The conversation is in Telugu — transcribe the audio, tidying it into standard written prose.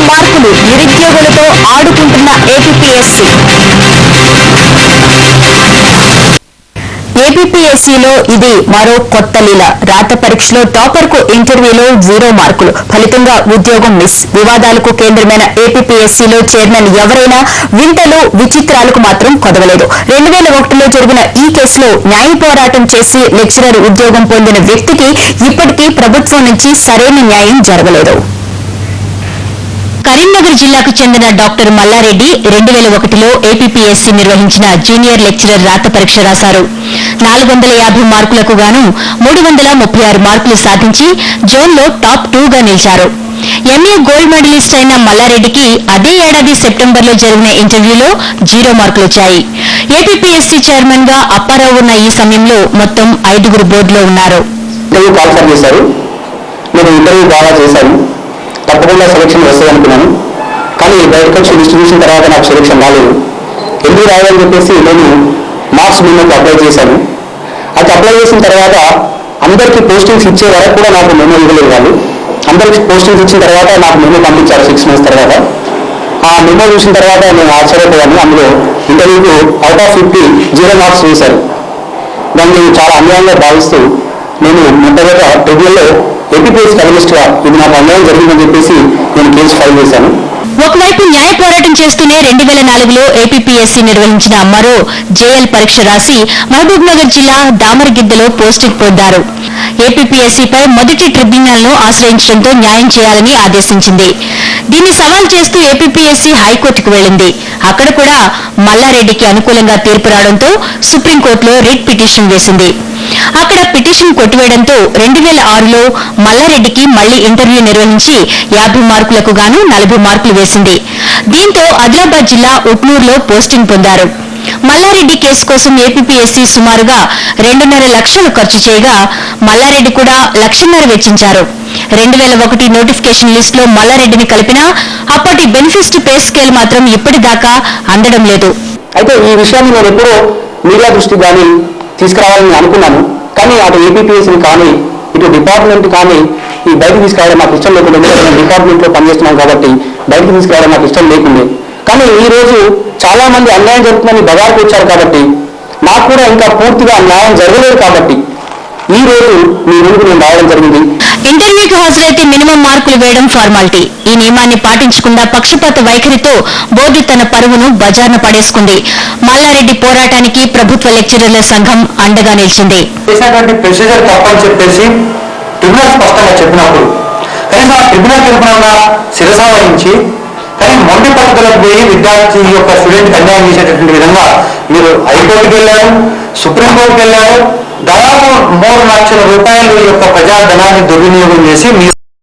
మార్కులు నిరుద్యోగులతో ఆడుకుంటున్న ఏపీపీఎస్సీ. ఏపీపీఎస్సీలో ఇది మరో కొత్త లీల. రాత పరీక్షలో టాపర్ కు ఇంటర్వ్యూలో 0 మార్కులు, ఫలితంగా ఉద్యోగం మిస్. వివాదాలకు కేంద్రమైన ఏపీపీఎస్సీలో చైర్మన్ ఎవరైనా వింతలు విచిత్రాలకు మాత్రం కొదవలేదు. 2001లో జరిగిన ఈ కేసులో న్యాయ పోరాటం చేసి లెక్చరర్ ఉద్యోగం పొందిన వ్యక్తికి ఇప్పటికీ ప్రభుత్వం నుంచి సరైన న్యాయం జరగలేదు. కరీంనగర్ జిల్లాకు చెందిన డాక్టర్ మల్లారెడ్డి 2001లో ఏపీపీఎస్సీ నిర్వహించిన జూనియర్ లెక్చరర్ రాత పరీక్ష రాశారు. 450 మార్కులకు గాను 336 మార్కులు సాధించి జోన్లో టాప్ 2గా నిలిచారు. ఎంఏ గోల్డ్ మెడలిస్ట్ అయిన మల్లారెడ్డికి అదే ఏడాది సెప్టెంబర్లో జరిగిన ఇంటర్వ్యూలో 0 మార్కులు వచ్చాయి. ఏపీపీఎస్సీ చైర్మన్ గా అప్పారావు ఉన్న ఈ సమయంలో మొత్తం 5గురు బోర్డులో ఉన్నారు. తప్పకుండా సెలక్షన్ వస్తుంది అనుకున్నాను, కానీ బయటకు వచ్చి డిస్ట్రిబ్యూషన్ తర్వాత నాకు సెలక్షన్ రాలేదు. ఎందుకు రావాలని చెప్పేసి నేను మార్క్స్ మెమోకి అప్లై చేశాను. అది అప్లై చేసిన తర్వాత అందరికీ పోస్టింగ్స్ ఇచ్చే వరకు కూడా నాకు మెమో ఇవ్వలేదు వాళ్ళు. అందరికీ పోస్టింగ్స్ ఇచ్చిన తర్వాత నాకు మెమో పంపించారు 6 months తర్వాత. ఆ మెమో చూసిన తర్వాత నేను ఆశ్చర్యపోయాను. అందులో ఇంటర్వ్యూకు అవుట్ ఆఫ్ 50 0 మార్క్స్ వేశారు. దాన్ని నేను చాలా అన్యాయంగా భావిస్తూ నేను మొట్టమొదట ట్రిబ్యునల్లో ఏపీపీఎస్సీ కమ్యూనిస్ట్గా ఇది నాకు అన్యాయం జరిగిందని చెప్పేసి నేను కేసు ఫైల్ చేశాను. ఒకవైపు న్యాయ పోరాటం చేస్తూనే 2004లో ఏపీపీఎస్సీ నిర్వహించిన మరో జేఎల్ పరీక్ష రాసి మహబూబ్ నగర్ జిల్లా దామరగిద్దలో పోస్టింగ్ పొందారు. ఏపీపీఎస్సీపై మొదటి ట్రిబ్యునల్ను ఆశ్రయించడంతో న్యాయం చేయాలని ఆదేశించింది. దీన్ని సవాల్ చేస్తూ ఏపీపీఎస్సీ హైకోర్టుకు వెళ్లింది. అక్కడ కూడా మల్లారెడ్డికి అనుకూలంగా తీర్పు రావడంతో సుప్రీంకోర్టులో రిట్ పిటిషన్ వేసింది. అక్కడ పిటిషన్ కొట్టివేయడంతో 2006లో మల్లారెడ్డికి మళ్లీ ఇంటర్వ్యూ నిర్వహించి 50 మార్కులకు గాను 40 మార్కులు వేసింది. దీంతో ఆదిలాబాద్ జిల్లా ఉట్నూరులో పోస్టింగ్ పొందారు. మల్లారెడ్డి కేసు కోసం ఏపీపీఎస్సీ సుమారుగా 2.5 లక్షలు ఖర్చు చేయగా మల్లారెడ్డి కూడా 1.5 లక్షలు వెచ్చించారు. 2001 నోటిఫికేషన్ లిస్టులో మల్లారెడ్డిని కలిపినా అప్పటి బెనిఫిట్ పే స్కేల్ మాత్రం ఇప్పటిదాకా అందడం లేదు. అయితే ఈ విషయాన్ని నేను ఎప్పుడో మీడియా దృష్టికి కానీ తీసుకురావాలని అనుకున్నాను, కానీ అటు ఏపీపీఎస్సీని కానీ ఇటు డిపార్ట్మెంట్ కానీ ఈ బయటకు తీసుకురావడం నాకు ఇష్టం లేకుండా. నేను డిపార్ట్మెంట్లో పనిచేస్తున్నాను కాబట్టి బయటకు తీసుకురావడం నాకు ఇష్టం లేకుండే. కానీ ఈ రోజు చాలా మంది అన్యాయం జరుగుతుందని బజార్కు వచ్చారు కాబట్టి నాకు కూడా ఇంకా పూర్తిగా న్యాయం జరగలేదు కాబట్టి ఈ రోజు మీ ముందుకు నేను రావడం జరిగింది. ఇంటర్వ్యూకి హాజరైతే మినిమం మార్కులు వేయడం ఫార్మాలిటీ. ఈ నియమాన్ని పాటించకుండా పక్షపాత వైఖరితో బోర్డు తన పరువును బజార్న పడేసుకుంది. మల్లారెడ్డి పోరాటానికి ప్రభుత్వ లెక్చరర్ల సంఘం అండగా నిలిచింది. ప్రొసీజర్ తప్పని చెప్పేసి ట్రిబ్యునల్ స్పష్టంగా చెప్పినప్పుడు కనీసం ఆ ట్రిబ్యునల్ తీర్పున శిరస వహించి కానీ మొండి పద్ధతులకు పోయి విద్యార్థి యొక్క స్టూడెంట్కి అన్యాయం చేసేటటువంటి విధంగా మీరు హైకోర్టుకి వెళ్ళారు, సుప్రీంకోర్టుకి వెళ్ళారు. దాదాపు 3 లక్షల రూపాయల యొక్క ప్రజాధనాన్ని దుర్వినియోగం చేసి